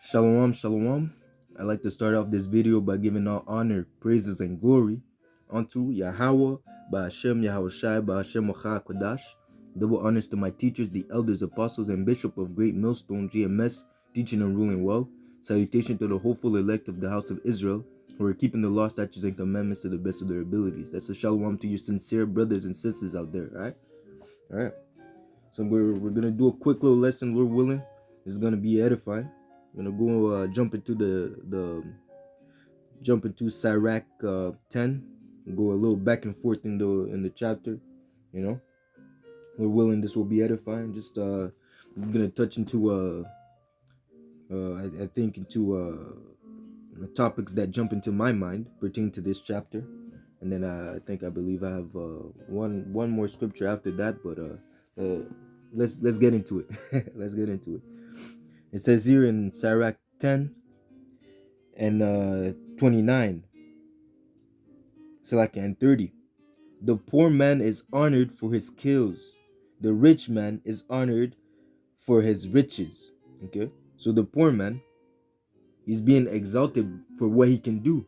Shalom, shalom. I'd like to start off this video by giving all honor, praises, and glory unto Yahweh, Ba'ashem Yahushai, Ba'ashem Wacha Kodash. Double honors to my teachers, the elders, apostles, and bishop of Great Millstone, GMS, teaching and ruling well. Salutation to the hopeful elect of the house of Israel, who are keeping the law, statutes, and commandments to the best of their abilities. That's a shalom to you sincere brothers and sisters out there, alright? Alright. So we're gonna do a quick little lesson, Lord willing. This is gonna be edifying. I'm gonna go jump into Sirach 10, go a little back and forth in the chapter. We're willing, this will be edifying. Just I'm gonna touch into I think into topics that jump into my mind pertaining to this chapter, and then I believe I have one more scripture after that, but let's get into it. Let's get into it. It says here in Sirach 10 and 29, Sirach and 30, the poor man is honored for his skills, the rich man is honored for his riches. Okay, so the poor man, he's being exalted for what he can do,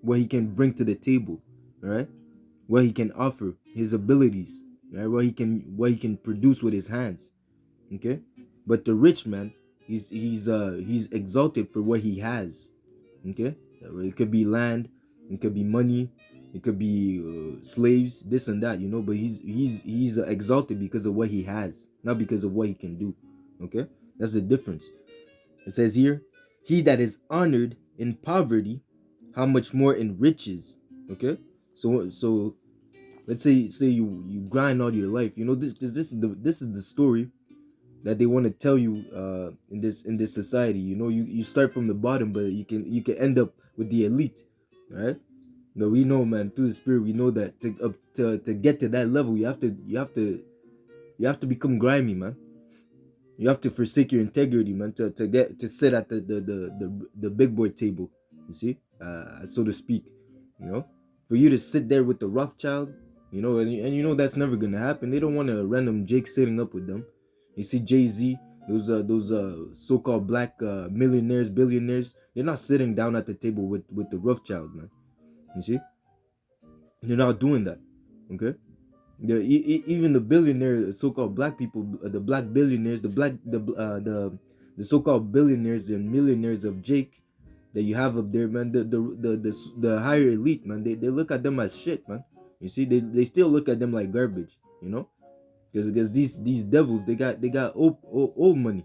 what he can bring to the table, all right, what he can offer, his abilities, right, what he can produce with his hands. Okay, but the rich man, he's exalted for what he has. Okay, it could be land, it could be money, it could be slaves, this and that, but he's exalted because of what he has, not because of what he can do. Okay, that's the difference. It says here, he that is honored in poverty, how much more in riches. Okay, so let's say you grind all your life, this is the story that they want to tell you in this society. You start from the bottom, but you can end up with the elite, right? No, we know, man, through the spirit, we know that to get to that level, you have to become grimy, man. You have to forsake your integrity, man, to sit at the big boy table, you see, so to speak. For you to sit there with the rough child, and that's never gonna happen. They don't want a random Jake sitting up with them. You see Jay-Z, those so-called black millionaires, billionaires, they're not sitting down at the table with the rough child, man. You see, they're not doing that. Okay, even the billionaire, so-called black people, the black billionaires, the so-called billionaires and millionaires of Jake that you have up there, man, the higher elite, man, they look at them as shit, man. You see, they still look at them like garbage, because these devils, they got old money,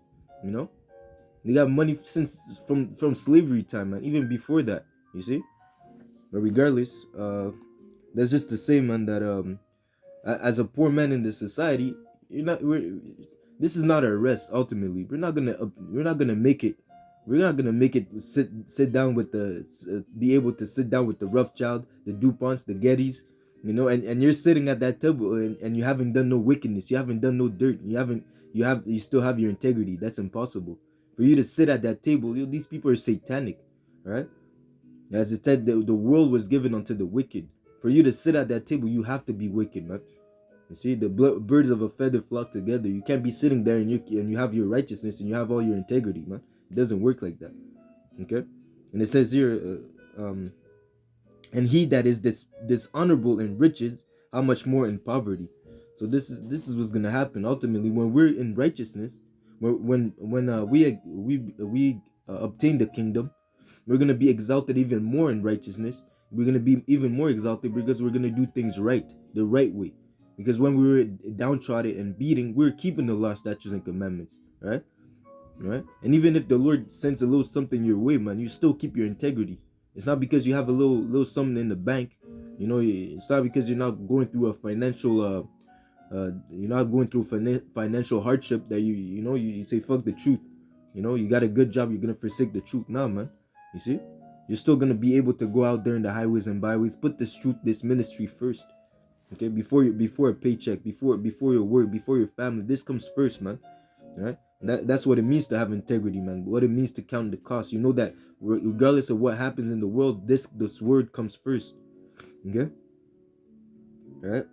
they got money since from slavery time, man, even before that, you see. But regardless, that's just to say, man, that as a poor man in this society, this is not our rest. Ultimately, we're not gonna make it. We're not gonna make it sit down with be able to sit down with the Rothschild, the DuPonts, the Gettys, and you're sitting at that table and you haven't done no wickedness, you haven't done no dirt, you still have your integrity. That's impossible for you to sit at that table. These people are satanic, right? As it said, the world was given unto the wicked. For you to sit at that table, you have to be wicked, man. You see, the birds of a feather flock together. You can't be sitting there and you have your righteousness and you have all your integrity, man. It doesn't work like that. Okay, and it says here, and he that is dishonorable in riches, how much more in poverty. So this is what's gonna happen ultimately when we're in righteousness. When we obtain the kingdom, we're gonna be exalted even more in righteousness. We're gonna be even more exalted because we're gonna do things right, the right way. Because when we were downtrodden and beating, we were keeping the law, statutes, and commandments, right? Right? And even if the Lord sends a little something your way, man, you still keep your integrity. It's not because you have a little something in the bank. It's not because you're not going through a financial you're not going through financial hardship that you say fuck the truth. You got a good job, you're gonna forsake the truth. Nah, man. You see, you're still gonna be able to go out there in the highways and byways, put this truth, this ministry first. Okay, before a paycheck, before your work, before your family, this comes first, man. All right, that's what it means to have integrity, man. What it means to count the cost. You know that regardless of what happens in the world, this word comes first. Okay, all right.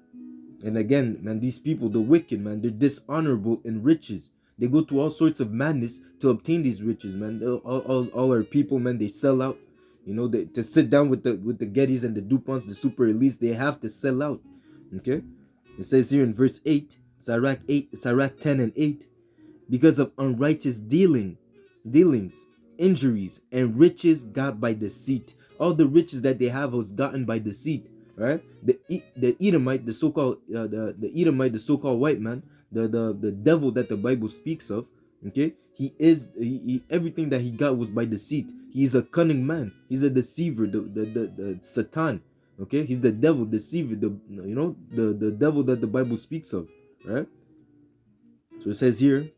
And again, man, these people, the wicked, man, they're dishonorable in riches. They go through all sorts of madness to obtain these riches, man. All our people, man, they sell out. To sit down with the Gettys and the Duponts, the super elites, they have to sell out. Okay, it says here in verse 8, Sirach 10 and 8, because of unrighteous dealings, injuries, and riches got by deceit. All the riches that they have was gotten by deceit, right? The Edomite, the so-called the Edomite, the so-called white man, the devil that the Bible speaks of. Okay, everything that he got was by deceit. He's a cunning man. He's a deceiver, the Satan. Okay, he's the devil, deceiver, the devil that the Bible speaks of, right? So it says here,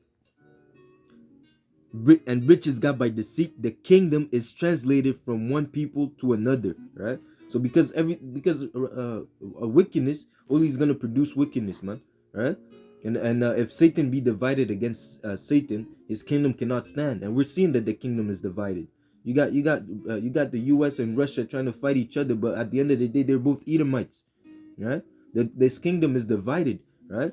and riches got by deceit, the kingdom is translated from one people to another, right? So because a wickedness only is gonna produce wickedness, man, right? And if Satan be divided against Satan, his kingdom cannot stand. And we're seeing that the kingdom is divided. You got the U.S. and Russia trying to fight each other, but at the end of the day, they're both Edomites, right? This kingdom is divided, right?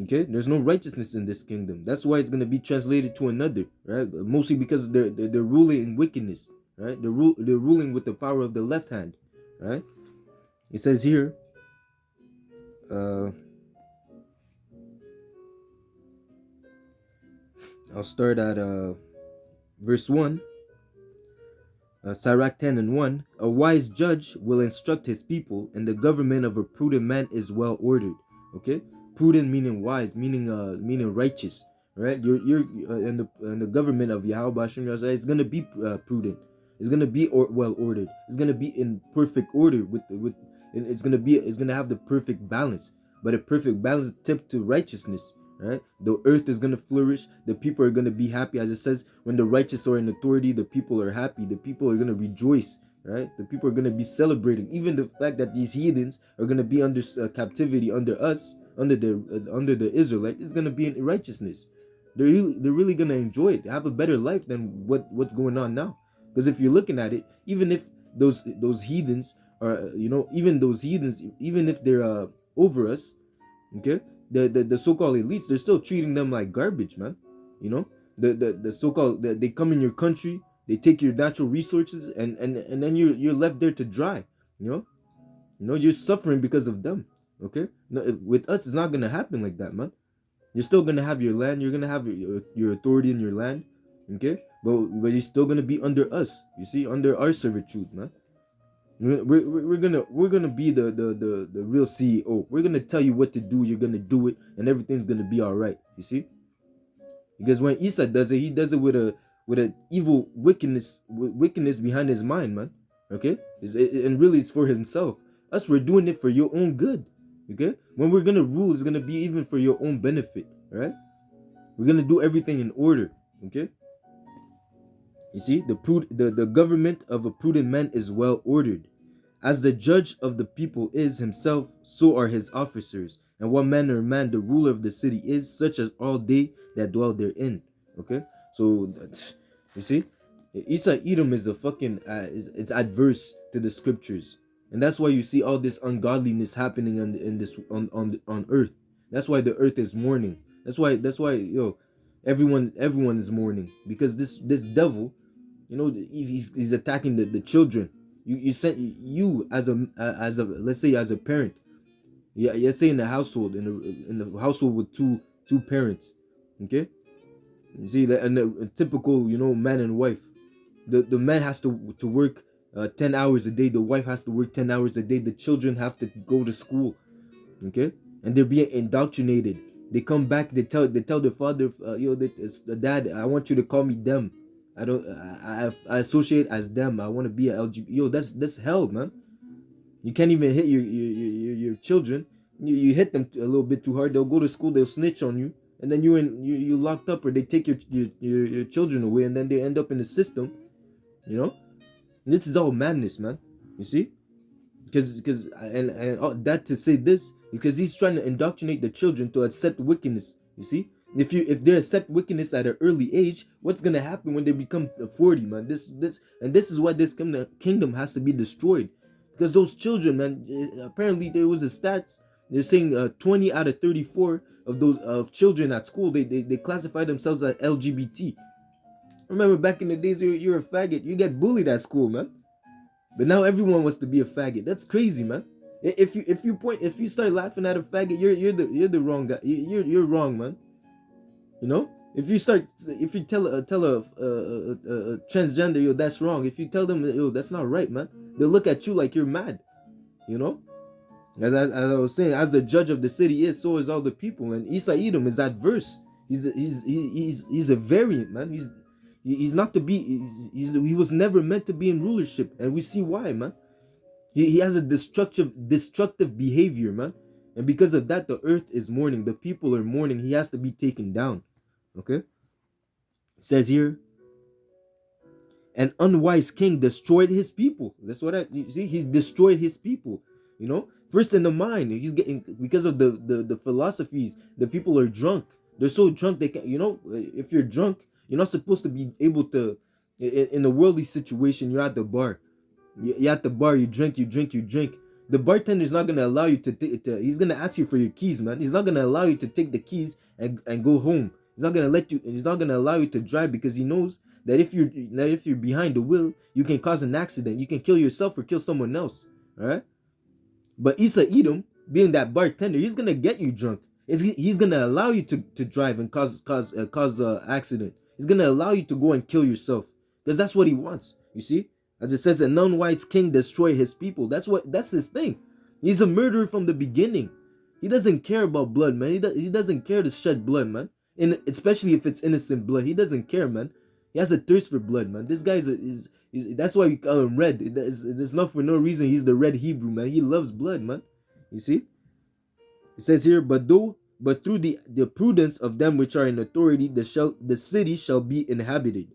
Okay, there's no righteousness in this kingdom. That's why it's going to be translated to another, right? Mostly because they're ruling in wickedness, right? They're ruling with the power of the left hand, right? It says here, I'll start at verse 1. Sirach 10 and 1. A wise judge will instruct his people, and the government of a prudent man is well ordered. Okay, prudent meaning wise, meaning righteous, right? You're in the government of Yahweh is gonna be prudent. It's gonna be well ordered. It's gonna be in perfect order it's gonna have the perfect balance. But a perfect balance is tipped to righteousness, right? The earth is gonna flourish. The people are gonna be happy, as it says, when the righteous are in authority, the people are happy. The people are gonna rejoice, right? The people are gonna be celebrating. Even the fact that these heathens are gonna be under captivity under us, under the Israelite, is gonna be in righteousness. They're really gonna enjoy it. They have a better life than what's going on now. Because if you're looking at it, even if those heathens are, even if they're over us, okay, the so-called elites, they're still treating them like garbage, man. The so-called they come in your country, they take your natural resources, and then you're left there to dry. You're suffering because of them. Okay, no, with us, it's not gonna happen like that, man. You're still gonna have your land. You're gonna have your authority in your land. Okay, but you're still gonna be under us. You see, under our servitude, man. We're gonna be the real CEO. We're gonna tell you what to do. You're gonna do it, and everything's gonna be all right. You see, because when Esau does it, he does it with a evil wickedness behind his mind, man. Okay, and really it's for himself. Us, we're doing it for your own good. Okay, when we're gonna rule, it's gonna be even for your own benefit. Right? We're gonna do everything in order. Okay. You see, the government of a prudent man is well ordered. As the judge of the people is himself, so are his officers. And what manner of man the ruler of the city is, such as all they that dwell therein. Okay, so you see, Edom is a fucking it's adverse to the scriptures, and that's why you see all this ungodliness happening on earth. That's why the earth is mourning. That's why everyone is mourning, because this devil, he's attacking the children. You as a let's say as a parent, yeah, let's say in the household, in the household with two parents. Okay, you see that, and a typical man and wife. The man has to work 10 hours a day. The wife has to work 10 hours a day. The children have to go to school. Okay, and they're being indoctrinated. They come back. They tell the father, the dad, I want you to call me them. I associate as them. I want to be a LGBT. That's hell, man. You can't even hit your children. You hit them a little bit too hard, they'll go to school, they'll snitch on you, and then you locked up, or they take your children away, and then they end up in the system. This is all madness, man. You see, because that to say this, because he's trying to indoctrinate the children to accept wickedness. You see, if they accept wickedness at an early age, what's gonna happen when they become 40, man? This is why this kingdom has to be destroyed, because those children, man, apparently there was a stats. They're saying 20 out of 34 of those of children at school, they classify themselves as LGBT. Remember back in the days, you're a faggot, you get bullied at school, man. But now everyone wants to be a faggot. That's crazy, man. If you start laughing at a faggot, you're the wrong guy. You're wrong, man. You know, if you tell a transgender, yo, that's wrong. If you tell them, yo, that's not right, man, they'll look at you like you're mad. You know, as I was saying, as the judge of the city is, so is all the people. And Isa Edom is adverse. He's a variant, man. He's not to be. He was never meant to be in rulership, and we see why, man. He has a destructive behavior, man. And because of that, the earth is mourning. The people are mourning. He has to be taken down. Okay? It says here, an unwise king destroyed his people. That's what you see. He's destroyed his people. You know, first in the mind, he's getting, because of the philosophies. The people are drunk. They're so drunk they can. You know, if you're drunk, you're not supposed to be able to. In a worldly situation, you're at the bar. You're at the bar. You drink. The bartender's not gonna allow you to. He's gonna ask you for your keys, man. He's not gonna allow you to take the keys and go home. He's not gonna let you. He's not gonna allow you to drive, because he knows that if you're behind the wheel, you can cause an accident. You can kill yourself or kill someone else. All right. But Isa Edom, being that bartender, he's gonna get you drunk. He's gonna allow you to drive and cause accident. He's gonna allow you to go and kill yourself, because that's what he wants. You see, as it says, an unwise king destroy his people. That's his thing. He's a murderer from the beginning. He doesn't care about blood, man. He doesn't care to shed blood, man. And especially if it's innocent blood, he doesn't care, man. He has a thirst for blood, man. This guy is that's why we call him Red. It's not for no reason. He's the Red Hebrew, man. He loves blood, man. You see? It says here, but through the prudence of them which are in authority, the city shall be inhabited.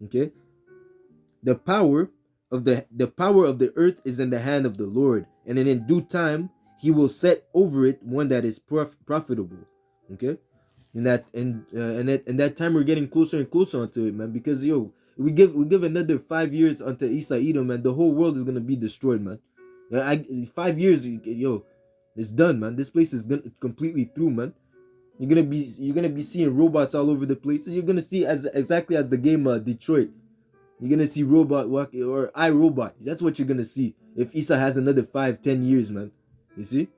Okay? The power of the earth is in the hand of the Lord, and in due time he will set over it one that is profitable. Okay? In that time we're getting closer and closer onto it, man, because we give another 5 years onto Isa Edom, man, the whole world is gonna be destroyed, man. 5 years, it's done, man. This place is gonna completely through, man. You're gonna be seeing robots all over the place. So you're gonna see exactly as the game Detroit. You're gonna see robot walking, or iRobot. That's what you're gonna see if Isa has another 5-10 years, man. You see?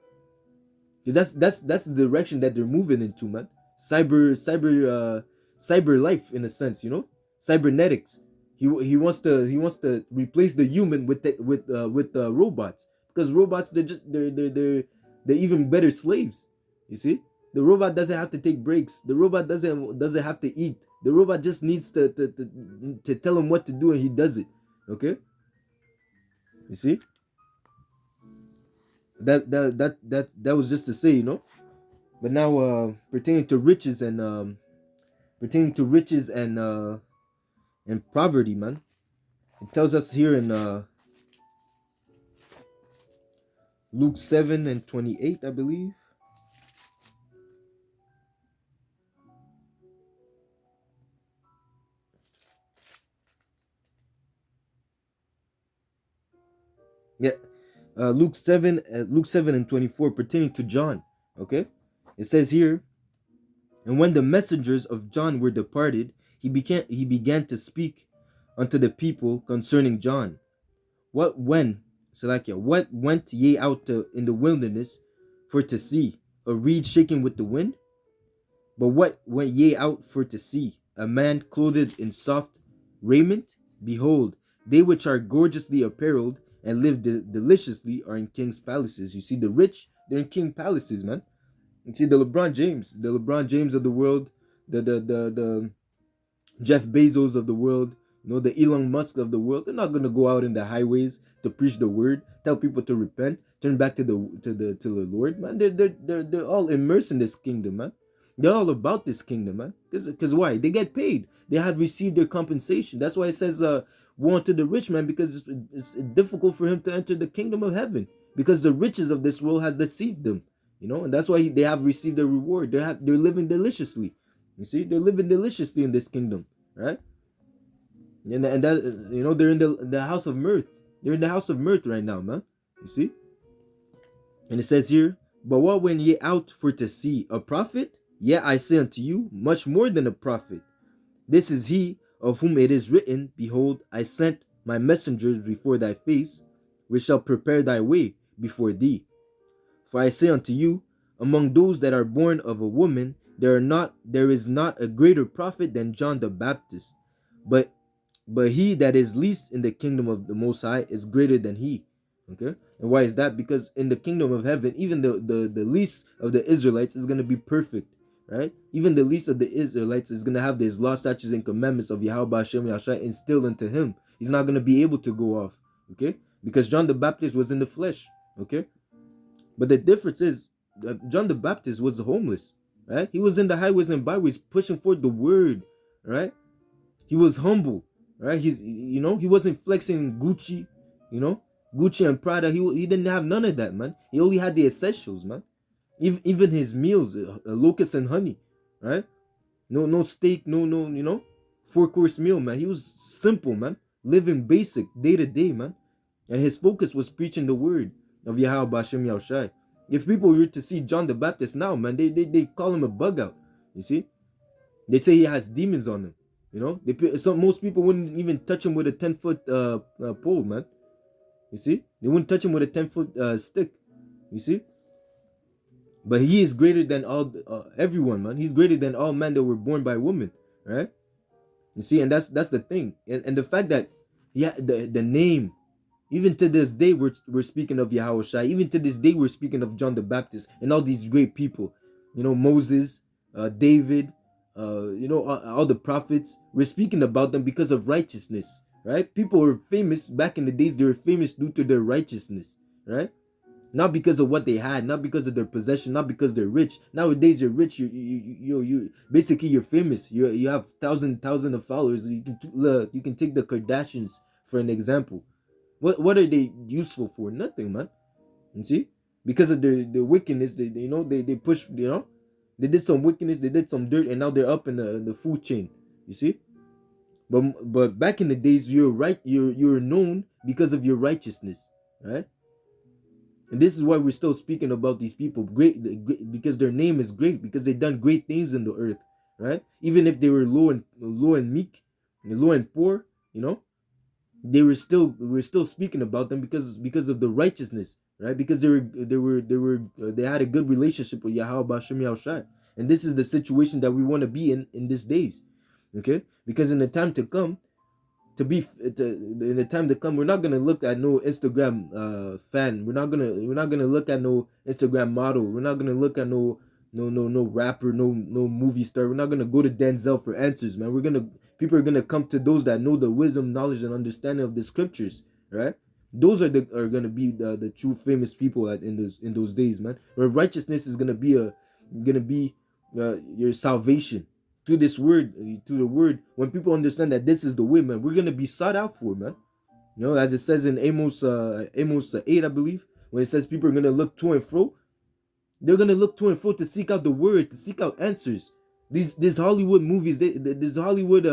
Because that's the direction that they're moving into, man. Cyber life, in a sense, cybernetics. He wants to replace the human with robots, because robots, they're even better slaves. You see, the robot doesn't have to take breaks. The robot doesn't have to eat. The robot just needs to tell him what to do, and he does it. Okay, you see, that was just to say, But now, pertaining to riches and poverty, man. It tells us here in Luke 7:28, I believe. Yeah, Luke 7:24, pertaining to John. Okay, it says here, and when the messengers of John were departed, he began to speak unto the people concerning John. What went ye out in the wilderness for to see? A reed shaking with the wind? But what went ye out for to see? A man clothed in soft raiment? Behold, they which are gorgeously apparelled and live deliciously are in king's palaces. You see, the rich, they're in king palaces, man. You see, the LeBron James of the world, the Jeff Bezos of the world, the Elon Musk of the world, they're not gonna go out in the highways to preach the word, tell people to repent, turn back to the Lord, man. They're all immersed in this kingdom, man. They're all about this kingdom, man. Because why? They get paid. They have received their compensation. That's why it says, "Woe unto the rich man," because it's difficult for him to enter the kingdom of heaven, because the riches of this world has deceived them. And that's why they have received their reward. They're living deliciously. You see, they're living deliciously in this kingdom, right? And that they're in the house of mirth. They're in the house of mirth right now, man. You see, and it says here, But what went ye out for to see? A prophet? Yet I say unto you, much more than a prophet. This is he of whom it is written, Behold, I sent my messengers before thy face, which shall prepare thy way before thee. For I say unto you, among those that are born of a woman, there is not a greater prophet than John the Baptist. But he that is least in the kingdom of the Most High is greater than he. Okay, and why is that? Because in the kingdom of heaven, even the least of the Israelites is going to be perfect, right? Even the least of the Israelites is going to have these law, statutes, and commandments of Yahweh Hashem Yahshua instilled into him. He's not going to be able to go off, okay? Because John the Baptist was in the flesh, okay? But the difference is John the Baptist was homeless, right? He was in the highways and byways pushing forth the word, right? He was humble, right? He wasn't flexing Gucci, Gucci and Prada. He didn't have none of that, man. He only had the essentials, man. Even his meals, locusts and honey, right? No steak, no, 4-course meal, man. He was simple, man, living basic day to day, man. And his focus was preaching the word of Yahweh Bashem Yahushai. If people were to see John the Baptist now, man, they call him a bug out. You see, they say he has demons on him. Most people wouldn't even touch him with a 10-foot pole, man. You see, they wouldn't touch him with a 10-foot stick. You see, but he is greater than all everyone, man. He's greater than all men that were born by women, right? You see, and that's the thing, and the fact that the name, even to this day we're speaking of Yahweh Shai. Even to this day we're speaking of John the Baptist and all these great people, Moses, David, all the prophets. We're speaking about them because of righteousness, right? People were famous back in the days. They were famous due to their righteousness, right? Not because of what they had, not because of their possession, not because they're rich. Nowadays, you're rich. You basically you're famous. You have thousand of followers. You can take the Kardashians for an example. What are they useful for? Nothing, man. You see, because of the wickedness, they push. They did some wickedness. They did some dirt, and now they're up in the food chain. You see, but back in the days, you're right. You're known because of your righteousness, right? And this is why we're still speaking about these people, great, because their name is great, because they've done great things in the earth, right? Even if they were low and meek, low and poor, we're still speaking about them because of the righteousness, right? Because they had a good relationship with Yahweh Bashem Yahushai. And this is the situation that we want to be in these days, okay? Because in the time to come, in the time to come, we're not gonna look at no Instagram fan. We're not gonna look at no Instagram model. We're not gonna look at no rapper, no movie star. We're not gonna go to Denzel for answers, man. People are gonna come to those that know the wisdom, knowledge, and understanding of the scriptures, right? Those are gonna be the true famous people in those days, man. Where righteousness is gonna be your salvation through this word, through the word. When people understand that this is the way, man, we're gonna be sought out for, man. As it says in Amos 8, I believe, when it says people are gonna look to and fro. They're gonna look to and fro to seek out the word, to seek out answers. These Hollywood movies, these Hollywood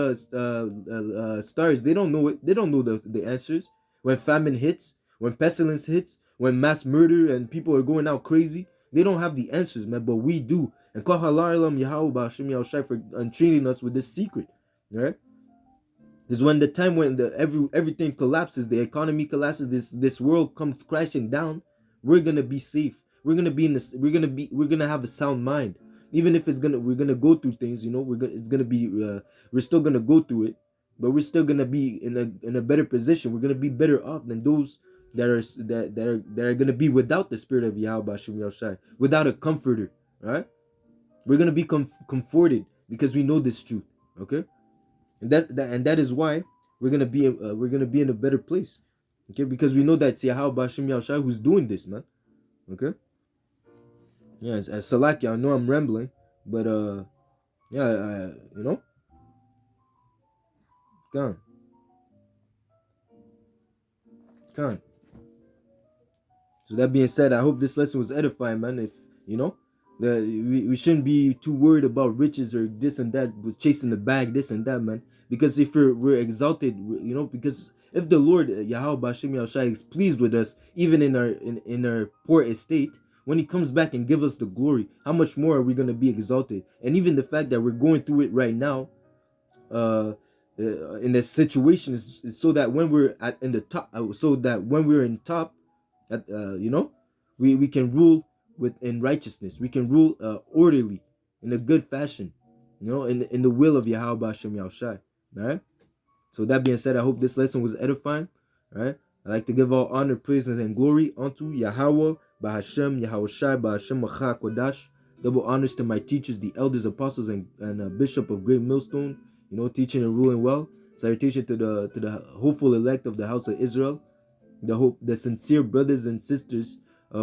stars, they don't know it. They don't know the answers. When famine hits, when pestilence hits, when mass murder and people are going out crazy, they don't have the answers, man. But we do. And call halalam Yahweh B'Hashem Yahushai for treating us with this secret, right? Is when the time when everything collapses, the economy collapses, this world comes crashing down, we're gonna be safe. We're gonna have a sound mind. Even if we're gonna go through things, we're still gonna go through it, but we're still gonna be in a better position. We're gonna be better off than those that are gonna be without the spirit of Yahweh B'Hashem Yahushai, without a comforter, right? We're gonna be comforted because we know this truth, okay? And that is why we're gonna be in a better place, okay? Because we know that it's Yahweh B'Hashem Yahushai who's doing this, man, okay? Yeah, as Salaki, I know I'm rambling, but yeah, come on. So that being said, I hope this lesson was edifying, man. If we shouldn't be too worried about riches or this and that, but chasing the bag, this and that, man. Because if we're exalted, because if the Lord Yahweh B'Hashem Yahushai is pleased with us, even in our poor estate, when he comes back and give us the glory, how much more are we going to be exalted? And even the fact that we're going through it right now, in this situation, is so that when we're in the top, so that when we're in top, we can rule in righteousness. We can rule orderly in a good fashion, in the will of Yahweh Hashem Yahushai. All right. So that being said, I hope this lesson was edifying. All right. I like to give all honor, praise, and glory unto Yahweh, Bahashem, Yahushai, Bahashem, Macha, Kodash. Double honors to my teachers, the elders, apostles, and bishop of Great Millstone. Teaching and ruling well. Salutation to the hopeful elect of the house of Israel, the sincere brothers and sisters who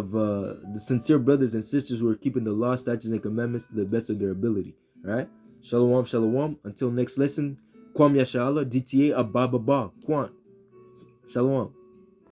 are keeping the law, statutes, and commandments to the best of their ability. All right. Shalom, shalom. Until next lesson. Kwam Yashala, DTA Ababa Kwant. Shalom.